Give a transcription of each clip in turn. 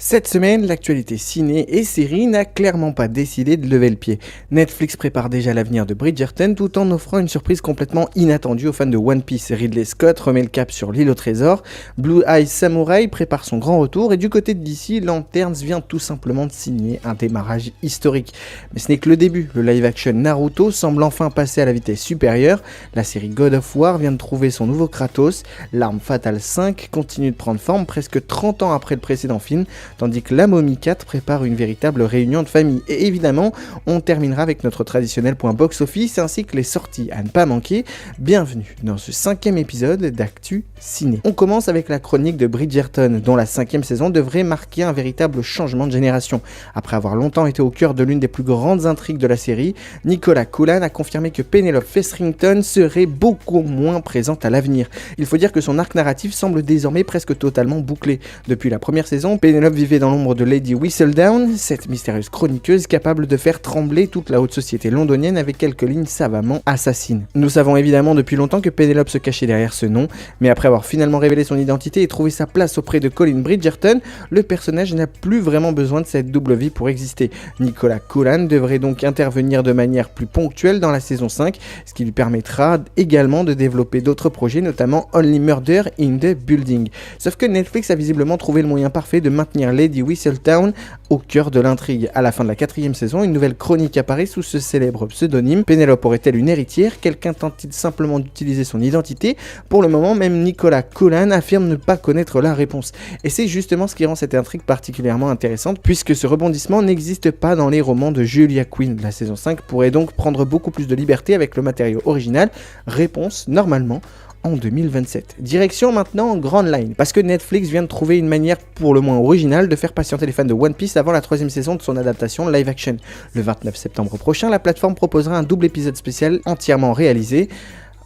Cette semaine, l'actualité ciné et série n'a clairement pas décidé de lever le pied. Netflix prépare déjà l'avenir de Bridgerton tout en offrant une surprise complètement inattendue aux fans de One Piece. Ridley Scott remet le cap sur l'île au trésor, Blue Eye Samurai prépare son grand retour et du côté de DC, Lanterns vient tout simplement de signer un démarrage historique. Mais ce n'est que le début, le live-action Naruto semble enfin passer à la vitesse supérieure, la série God of War vient de trouver son nouveau Kratos, L'Arme Fatale 5 continue de prendre forme presque 30 ans après le précédent film, tandis que La Momie 4 prépare une véritable réunion de famille. Et évidemment, on terminera avec notre traditionnel point box-office ainsi que les sorties à ne pas manquer. Bienvenue dans ce 5e épisode d'Actu Ciné. On commence avec la chronique de Bridgerton, dont la 5e saison devrait marquer un véritable changement de génération. Après avoir longtemps été au cœur de l'une des plus grandes intrigues de la série, Nicolas Coulan a confirmé que Penelope Featherington serait beaucoup moins présente à l'avenir. Il faut dire que son arc narratif semble désormais presque totalement bouclé. Depuis la première saison, Penelope vivait dans l'ombre de Lady Whistledown, cette mystérieuse chroniqueuse capable de faire trembler toute la haute société londonienne avec quelques lignes savamment assassines. Nous savons évidemment depuis longtemps que Penelope se cachait derrière ce nom, mais après avoir finalement révélé son identité et trouvé sa place auprès de Colin Bridgerton, le personnage n'a plus vraiment besoin de cette double vie pour exister. Nicolas Coulan devrait donc intervenir de manière plus ponctuelle dans la saison 5, ce qui lui permettra également de développer d'autres projets, notamment Only Murder in the Building. Sauf que Netflix a visiblement trouvé le moyen parfait de maintenir Lady Whistledown au cœur de l'intrigue. À la fin de la 4e saison, une nouvelle chronique apparaît sous ce célèbre pseudonyme. Penelope aurait-elle une héritière? Quelqu'un tente-t-il simplement d'utiliser son identité? Pour le moment, même Nicolas Coulan affirme ne pas connaître la réponse. Et c'est justement ce qui rend cette intrigue particulièrement intéressante, puisque ce rebondissement n'existe pas dans les romans de Julia Quinn. La saison 5 pourrait donc prendre beaucoup plus de liberté avec le matériau original. Réponse, normalement, en 2027. Direction maintenant Grand Line, parce que Netflix vient de trouver une manière pour le moins originale de faire patienter les fans de One Piece avant la 3e saison de son adaptation live action. Le 29 septembre prochain, la plateforme proposera un double épisode spécial entièrement réalisé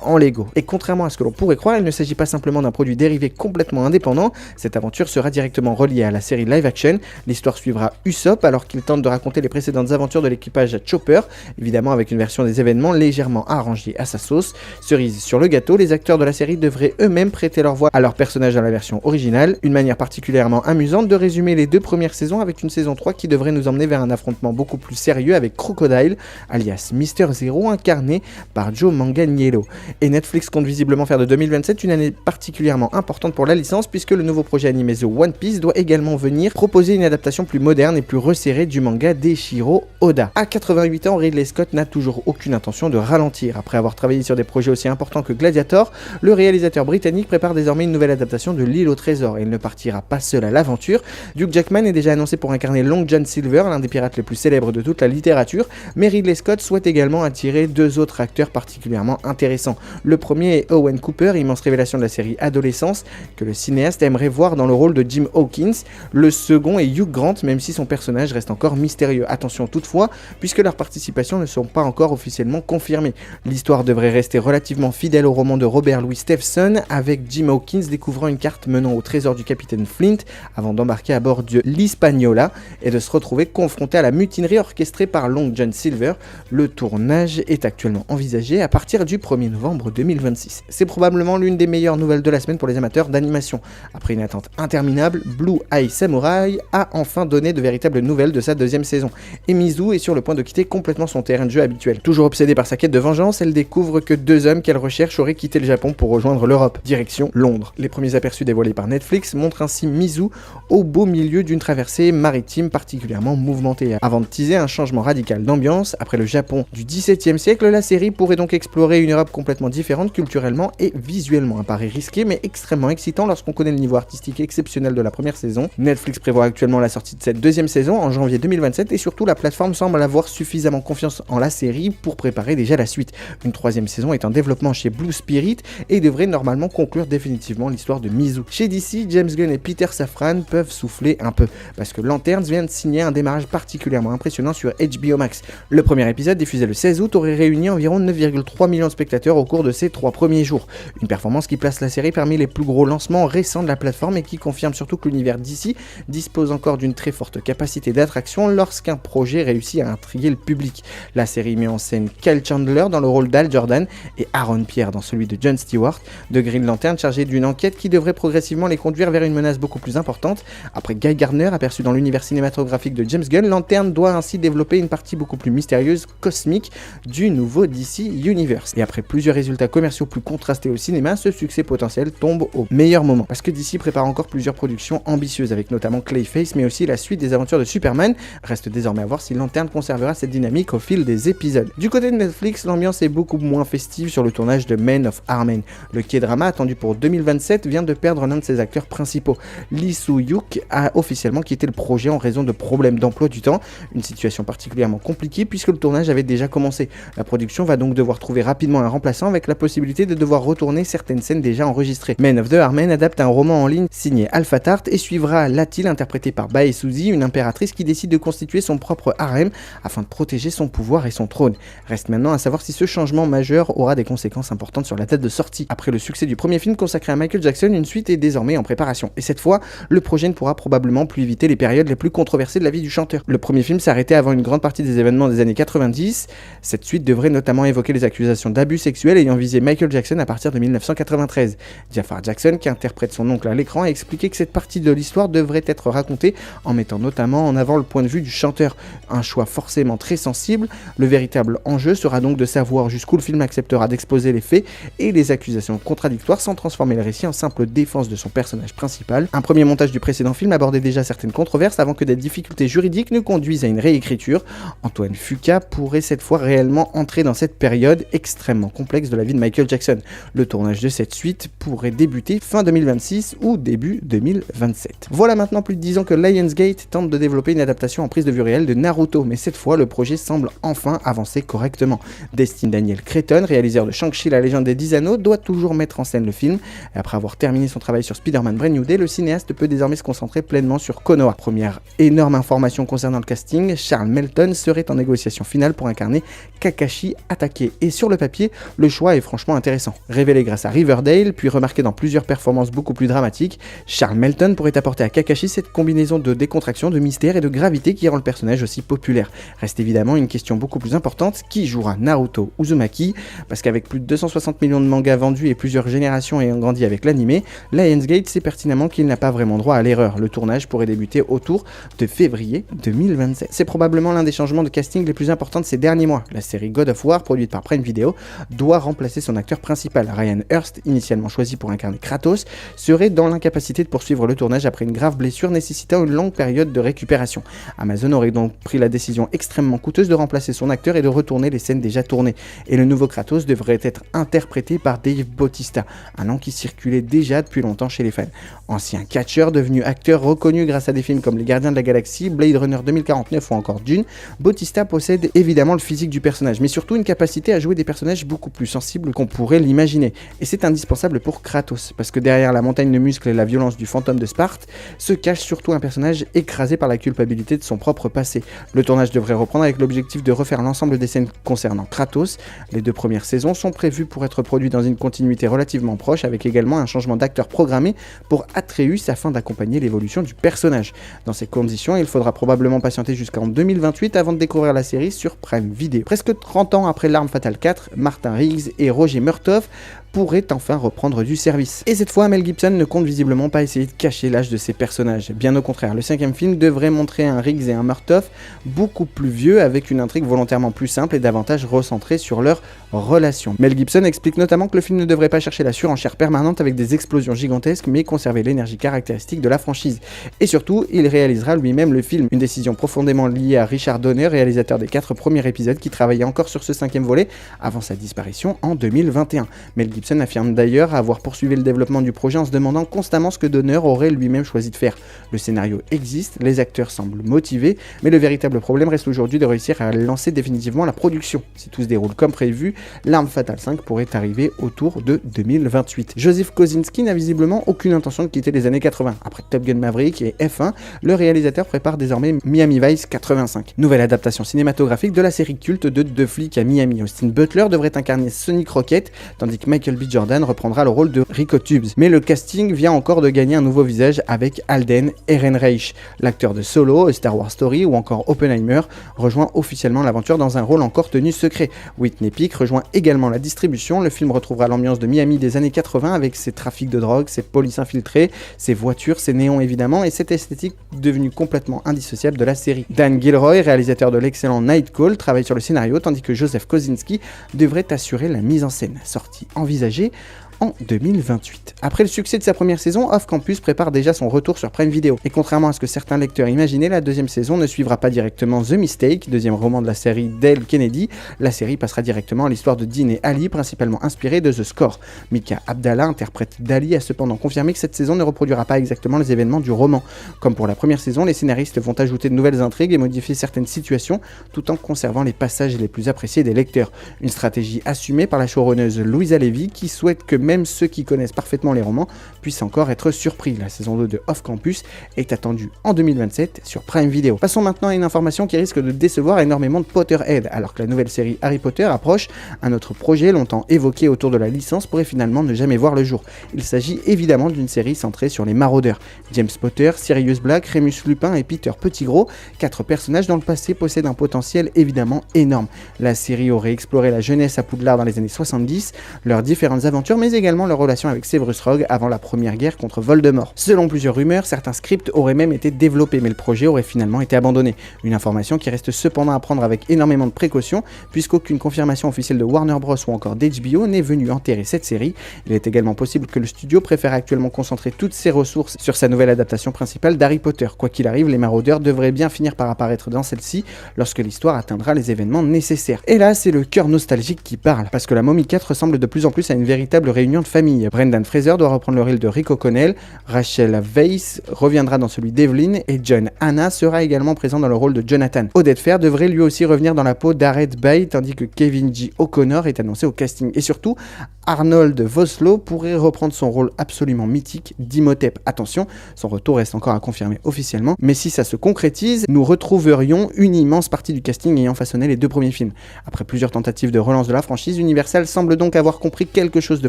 en Lego. Et contrairement à ce que l'on pourrait croire, il ne s'agit pas simplement d'un produit dérivé complètement indépendant, cette aventure sera directement reliée à la série live action. L'histoire suivra Usopp alors qu'il tente de raconter les précédentes aventures de l'équipage à Chopper, évidemment avec une version des événements légèrement arrangée à sa sauce. Cerise sur le gâteau, les acteurs de la série devraient eux-mêmes prêter leur voix à leur personnage dans la version originale, une manière particulièrement amusante de résumer les 2 premières saisons avec une saison 3 qui devrait nous emmener vers un affrontement beaucoup plus sérieux avec Crocodile, alias Mister Zero, incarné par Joe Manganiello. Et Netflix compte visiblement faire de 2027 une année particulièrement importante pour la licence, puisque le nouveau projet animé The One Piece doit également venir proposer une adaptation plus moderne et plus resserrée du manga d'Eiichiro Oda. À 88 ans, Ridley Scott n'a toujours aucune intention de ralentir. Après avoir travaillé sur des projets aussi importants que Gladiator, le réalisateur britannique prépare désormais une nouvelle adaptation de L'Île au Trésor, et il ne partira pas seul à l'aventure. Hugh Jackman est déjà annoncé pour incarner Long John Silver, l'un des pirates les plus célèbres de toute la littérature, mais Ridley Scott souhaite également attirer 2 autres acteurs particulièrement intéressants. Le premier est Owen Cooper, immense révélation de la série Adolescence, que le cinéaste aimerait voir dans le rôle de Jim Hawkins. Le second est Hugh Grant, même si son personnage reste encore mystérieux. Attention toutefois, puisque leurs participations ne sont pas encore officiellement confirmées. L'histoire devrait rester relativement fidèle au roman de Robert Louis Stevenson, avec Jim Hawkins découvrant une carte menant au trésor du capitaine Flint avant d'embarquer à bord de l'Hispaniola et de se retrouver confronté à la mutinerie orchestrée par Long John Silver. Le tournage est actuellement envisagé à partir du 1er novembre 2026. C'est probablement l'une des meilleures nouvelles de la semaine pour les amateurs d'animation. Après une attente interminable, Blue Eye Samurai a enfin donné de véritables nouvelles de sa 2e saison. Et Mizu est sur le point de quitter complètement son terrain de jeu habituel. Toujours obsédée par sa quête de vengeance, elle découvre que 2 hommes qu'elle recherche auraient quitté le Japon pour rejoindre l'Europe, direction Londres. Les premiers aperçus dévoilés par Netflix montrent ainsi Mizu au beau milieu d'une traversée maritime particulièrement mouvementée. Avant de teaser un changement radical d'ambiance, après le Japon du XVIIe siècle, la série pourrait donc explorer une Europe complètement différente culturellement et visuellement. Un pari risqué mais extrêmement excitant lorsqu'on connaît le niveau artistique exceptionnel de la première saison. Netflix prévoit actuellement la sortie de cette 2e saison en janvier 2027 et surtout la plateforme semble avoir suffisamment confiance en la série pour préparer déjà la suite. Une 3e saison est en développement chez Blue Spirit et devrait normalement conclure définitivement l'histoire de Mizu. Chez DC, James Gunn et Peter Safran peuvent souffler un peu parce que Lanterns vient de signer un démarrage particulièrement impressionnant sur HBO Max. Le premier épisode diffusé le 16 août aurait réuni environ 9,3 millions de spectateurs au cours de ses 3 premiers jours. Une performance qui place la série parmi les plus gros lancements récents de la plateforme et qui confirme surtout que l'univers d'ici dispose encore d'une très forte capacité d'attraction lorsqu'un projet réussit à intriguer le public. La série met en scène Kyle Chandler dans le rôle d'Hal Jordan et Aaron Pierre dans celui de Jon Stewart, de Green Lantern chargé d'une enquête qui devrait progressivement les conduire vers une menace beaucoup plus importante. Après Guy Gardner aperçu dans l'univers cinématographique de James Gunn, Lantern doit ainsi développer une partie beaucoup plus mystérieuse, cosmique du nouveau DC Universe. Et après plusieurs résultats commerciaux plus contrastés au cinéma, ce succès potentiel tombe au meilleur moment. Parce que DC prépare encore plusieurs productions ambitieuses avec notamment Clayface mais aussi la suite des aventures de Superman. Reste désormais à voir si Lantern conservera cette dynamique au fil des épisodes. Du côté de Netflix, l'ambiance est beaucoup moins festive sur le tournage de Men of Harmon. Le K-drama attendu pour 2027 vient de perdre l'un de ses acteurs principaux. Lee Soo-hyuk a officiellement quitté le projet en raison de problèmes d'emploi du temps, une situation particulièrement compliquée puisque le tournage avait déjà commencé. La production va donc devoir trouver rapidement un remplaçant avec la possibilité de devoir retourner certaines scènes déjà enregistrées. Men of the Harmon adapte un roman en ligne signé Alpha Tart et suivra Latil, interprétée par Bae Suzy, une impératrice qui décide de constituer son propre harem afin de protéger son pouvoir et son trône. Reste maintenant à savoir si ce changement majeur aura des conséquences importantes sur la date de sortie. Après le succès du premier film consacré à Michael Jackson, une suite est désormais en préparation. Et cette fois, le projet ne pourra probablement plus éviter les périodes les plus controversées de la vie du chanteur. Le premier film s'arrêtait avant une grande partie des événements des années 90. Cette suite devrait notamment évoquer les accusations d'abus sexuels ayant visé Michael Jackson à partir de 1993. Jafar Jackson, qui interprète son oncle à l'écran, a expliqué que cette partie de l'histoire devrait être racontée en mettant notamment en avant le point de vue du chanteur. Un choix forcément très sensible. Le véritable enjeu sera donc de savoir jusqu'où le film acceptera d'exposer les faits et les accusations contradictoires sans transformer le récit en simple défense de son personnage principal. Un premier montage du précédent film abordait déjà certaines controverses avant que des difficultés juridiques ne conduisent à une réécriture. Antoine Fuqua pourrait cette fois réellement entrer dans cette période extrêmement complexe de la vie de Michael Jackson. Le tournage de cette suite pourrait débuter fin 2026 ou début 2027. Voilà maintenant plus de 10 ans que Lionsgate tente de développer une adaptation en prise de vue réelle de Naruto, mais cette fois le projet semble enfin avancer correctement. Destin Daniel Cretton, réalisateur de Shang-Chi la légende des 10 anneaux, doit toujours mettre en scène le film. Et après avoir terminé son travail sur Spider-Man Brand New Day, le cinéaste peut désormais se concentrer pleinement sur Konoha. Première énorme information concernant le casting, Charles Melton serait en négociation finale pour incarner Kakashi Hatake. Et sur le papier, le choix est franchement intéressant. Révélé grâce à Riverdale, puis remarqué dans plusieurs performances beaucoup plus dramatiques, Charles Melton pourrait apporter à Kakashi cette combinaison de décontraction, de mystère et de gravité qui rend le personnage aussi populaire. Reste évidemment une question beaucoup plus importante, qui jouera Naruto Uzumaki? Parce qu'avec plus de 260 millions de mangas vendus et plusieurs générations ayant grandi avec l'anime, Lionsgate sait pertinemment qu'il n'a pas vraiment droit à l'erreur. Le tournage pourrait débuter autour de février 2027. C'est probablement l'un des changements de casting les plus importants de ces derniers mois. La série God of War, produite par Prime Video, doit remplacer son acteur principal. Ryan Hurst, initialement choisi pour incarner Kratos, serait dans l'incapacité de poursuivre le tournage après une grave blessure nécessitant une longue période de récupération. Amazon aurait donc pris la décision extrêmement coûteuse de remplacer son acteur et de retourner les scènes déjà tournées. Et le nouveau Kratos devrait être interprété par Dave Bautista, un nom qui circulait déjà depuis longtemps chez les fans. Ancien catcheur, devenu acteur reconnu grâce à des films comme Les Gardiens de la Galaxie, Blade Runner 2049 ou encore Dune, Bautista possède évidemment le physique du personnage, mais surtout une capacité à jouer des personnages beaucoup plus sensibles qu'on pourrait l'imaginer. Et c'est indispensable pour Kratos, parce que derrière la montagne de muscles et la violence du fantôme de Sparte, se cache surtout un personnage écrasé par la culpabilité de son propre passé. Le tournage devrait reprendre avec l'objectif de refaire l'ensemble des scènes concernant Kratos. Les 2 premières saisons sont prévues pour être produites dans une continuité relativement proche, avec également un changement d'acteur programmé pour Atreus afin d'accompagner l'évolution du personnage. Dans ces conditions, il faudra probablement patienter jusqu'en 2028 avant de découvrir la série sur Prime Video. Presque 30 ans après L'Arme Fatale 4, Martin Riggs et Roger Murtaugh pourrait enfin reprendre du service. Et cette fois, Mel Gibson ne compte visiblement pas essayer de cacher l'âge de ses personnages. Bien au contraire, le 5e film devrait montrer un Riggs et un Murtaugh beaucoup plus vieux, avec une intrigue volontairement plus simple et davantage recentrée sur leur relation. Mel Gibson explique notamment que le film ne devrait pas chercher la surenchère permanente avec des explosions gigantesques, mais conserver l'énergie caractéristique de la franchise. Et surtout, il réalisera lui-même le film, une décision profondément liée à Richard Donner, réalisateur des 4 premiers épisodes, qui travaillait encore sur ce 5e volet avant sa disparition en 2021. Mel Gibson affirme d'ailleurs avoir poursuivi le développement du projet en se demandant constamment ce que Donner aurait lui-même choisi de faire. Le scénario existe, les acteurs semblent motivés, mais le véritable problème reste aujourd'hui de réussir à lancer définitivement la production. Si tout se déroule comme prévu, L'Arme Fatale 5 pourrait arriver autour de 2028. Joseph Kosinski n'a visiblement aucune intention de quitter les années 80. Après Top Gun Maverick et F1, le réalisateur prépare désormais Miami Vice 85. Nouvelle adaptation cinématographique de la série culte de Deux flics à Miami. Austin Butler devrait incarner Sonny Crockett, tandis que Michael B. Jordan reprendra le rôle de Rico Tubbs. Mais le casting vient encore de gagner un nouveau visage avec Alden Ehrenreich. L'acteur de Solo, Star Wars Story ou encore Oppenheimer rejoint officiellement l'aventure dans un rôle encore tenu secret. Whitney Peak rejoint également la distribution. Le film retrouvera l'ambiance de Miami des années 80 avec ses trafics de drogue, ses polices infiltrées, ses voitures, ses néons évidemment et cette esthétique devenue complètement indissociable de la série. Dan Gilroy, réalisateur de l'excellent Night Call, travaille sur le scénario tandis que Joseph Kosinski devrait assurer la mise en scène. Sortie envisagée en 2028. Après le succès de sa première saison, Off Campus prépare déjà son retour sur Prime Video. Et contrairement à ce que certains lecteurs imaginaient, la deuxième saison ne suivra pas directement The Mistake, deuxième roman de la série Dale Kennedy. La série passera directement à l'histoire de Dean et Ali, principalement inspirée de The Score. Mika Abdallah, interprète d'Ali, a cependant confirmé que cette saison ne reproduira pas exactement les événements du roman. Comme pour la première saison, les scénaristes vont ajouter de nouvelles intrigues et modifier certaines situations, tout en conservant les passages les plus appréciés des lecteurs. Une stratégie assumée par la showrunneuse Louisa Levy, qui souhaite que même ceux qui connaissent parfaitement les romans puissent encore être surpris. La saison 2 de Off Campus est attendue en 2027 sur Prime Video. Passons maintenant à une information qui risque de décevoir énormément de Potterhead. Alors que la nouvelle série Harry Potter approche, un autre projet longtemps évoqué autour de la licence pourrait finalement ne jamais voir le jour. Il s'agit évidemment d'une série centrée sur les maraudeurs. James Potter, Sirius Black, Remus Lupin et Peter Pettigrew, 4 personnages dont le passé possède un potentiel évidemment énorme. La série aurait exploré la jeunesse à Poudlard dans les années 70, leurs différentes aventures mais également leur relation avec Severus Rogue avant la première guerre contre Voldemort. Selon plusieurs rumeurs, certains scripts auraient même été développés, mais le projet aurait finalement été abandonné. Une information qui reste cependant à prendre avec énormément de précaution, puisqu'aucune confirmation officielle de Warner Bros ou encore d'HBO n'est venue enterrer cette série. Il est également possible que le studio préfère actuellement concentrer toutes ses ressources sur sa nouvelle adaptation principale d'Harry Potter. Quoi qu'il arrive, les maraudeurs devraient bien finir par apparaître dans celle-ci lorsque l'histoire atteindra les événements nécessaires. Et là, c'est le cœur nostalgique qui parle, parce que la Momie 4 ressemble de plus en plus à une véritable réunion de famille. Brendan Fraser doit reprendre le rôle de Rick O'Connell, Rachel Weisz reviendra dans celui d'Evelyn et John Hannah sera également présent dans le rôle de Jonathan. Oded Fehr devrait lui aussi revenir dans la peau d'Ared Bay, tandis que Kevin J. O'Connor est annoncé au casting. Et surtout, Arnold Vosloo pourrait reprendre son rôle absolument mythique d'Imhotep. Attention, son retour reste encore à confirmer officiellement, mais si ça se concrétise, nous retrouverions une immense partie du casting ayant façonné les 2 premiers films. Après plusieurs tentatives de relance de la franchise, Universal semble donc avoir compris quelque chose de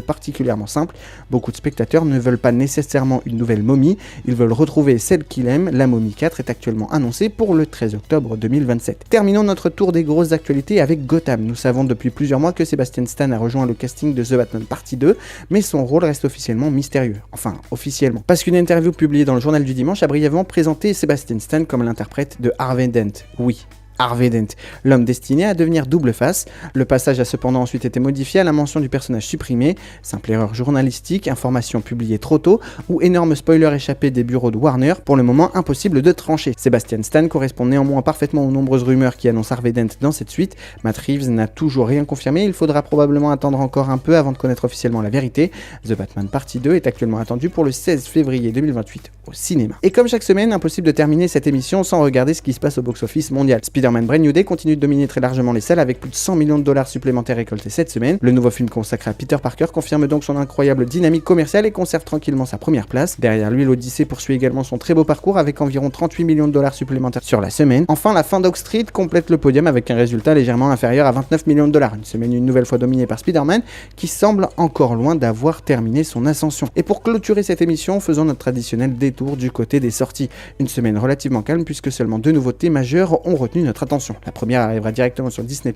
particulièrement simple. Beaucoup de spectateurs ne veulent pas nécessairement une nouvelle momie, ils veulent retrouver celle qu'ils aiment. La Momie 4 est actuellement annoncée pour le 13 octobre 2027. Terminons notre tour des grosses actualités avec Gotham. Nous savons depuis plusieurs mois que Sebastian Stan a rejoint le casting de The Batman Partie 2, mais son rôle reste officiellement mystérieux. Enfin, officiellement. Parce qu'une interview publiée dans le journal du dimanche a brièvement présenté Sebastian Stan comme l'interprète de Harvey Dent. Oui, Harvey Dent, l'homme destiné à devenir double face. Le passage a cependant ensuite été modifié à la mention du personnage supprimé, simple erreur journalistique, information publiée trop tôt ou énorme spoiler échappé des bureaux de Warner, pour le moment impossible de trancher. Sebastian Stan correspond néanmoins parfaitement aux nombreuses rumeurs qui annoncent Harvey Dent dans cette suite. Matt Reeves n'a toujours rien confirmé, il faudra probablement attendre encore un peu avant de connaître officiellement la vérité. The Batman Partie 2 est actuellement attendu pour le 16 février 2028 au cinéma. Et comme chaque semaine, impossible de terminer cette émission sans regarder ce qui se passe au box-office mondial. Spider-Man Brand New Day continue de dominer très largement les salles avec plus de 100 millions de dollars supplémentaires récoltés cette semaine. Le nouveau film consacré à Peter Parker confirme donc son incroyable dynamique commerciale et conserve tranquillement sa première place. Derrière lui, l'Odyssée poursuit également son très beau parcours avec environ 38 millions de dollars supplémentaires sur la semaine. Enfin, la fin d'Oak Street complète le podium avec un résultat légèrement inférieur à 29 millions de dollars. Une semaine une nouvelle fois dominée par Spider-Man qui semble encore loin d'avoir terminé son ascension. Et pour clôturer cette émission, faisons notre traditionnel détour du côté des sorties. Une semaine relativement calme puisque seulement 2 nouveautés majeures ont retenu notre attention. La première arrivera directement sur Disney+,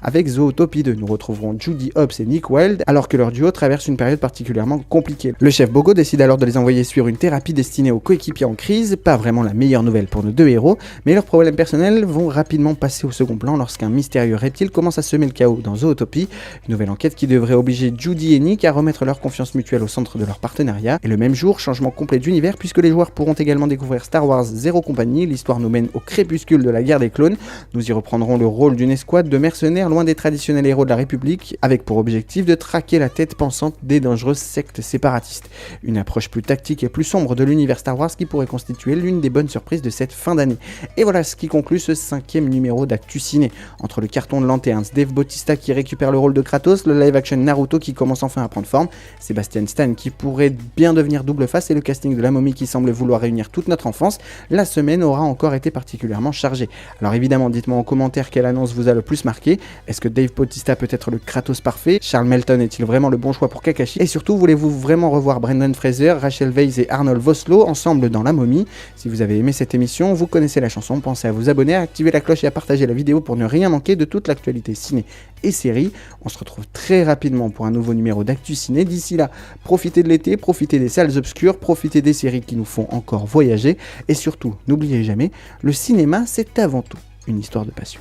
avec Zootopie 2. Nous retrouverons Judy Hopps et Nick Wilde, alors que leur duo traverse une période particulièrement compliquée. Le chef Bogo décide alors de les envoyer suivre une thérapie destinée aux coéquipiers en crise, pas vraiment la meilleure nouvelle pour nos 2 héros, mais leurs problèmes personnels vont rapidement passer au second plan lorsqu'un mystérieux reptile commence à semer le chaos dans Zootopie, une nouvelle enquête qui devrait obliger Judy et Nick à remettre leur confiance mutuelle au centre de leur partenariat. Et le même jour, changement complet d'univers puisque les joueurs pourront également découvrir Star Wars Zero Company. L'histoire nous mène au crépuscule de la guerre des clones Stallone. Nous y reprendrons le rôle d'une escouade de mercenaires loin des traditionnels héros de la République, avec pour objectif de traquer la tête pensante des dangereuses sectes séparatistes. Une approche plus tactique et plus sombre de l'univers Star Wars qui pourrait constituer l'une des bonnes surprises de cette fin d'année. Et voilà ce qui conclut ce 5e numéro d'Actu Ciné. Entre le carton de Lanterns, Dave Bautista qui récupère le rôle de Kratos, le live-action Naruto qui commence enfin à prendre forme, Sebastian Stan qui pourrait bien devenir double face et le casting de La Momie qui semble vouloir réunir toute notre enfance, la semaine aura encore été particulièrement chargée. Alors évidemment, dites-moi en commentaire quelle annonce vous a le plus marqué. Est-ce que Dave Bautista peut être le Kratos parfait? Charles Melton est-il vraiment le bon choix pour Kakashi? Et surtout, voulez-vous vraiment revoir Brendan Fraser, Rachel Weisz et Arnold Vosloo ensemble dans La Momie? Si vous avez aimé cette émission, vous connaissez la chanson, pensez à vous abonner, à activer la cloche et à partager la vidéo pour ne rien manquer de toute l'actualité ciné et série. On se retrouve très rapidement pour un nouveau numéro d'Actu Ciné. D'ici là, profitez de l'été, profitez des salles obscures, profitez des séries qui nous font encore voyager et surtout, n'oubliez jamais, le cinéma c'est avant tout une histoire de passion.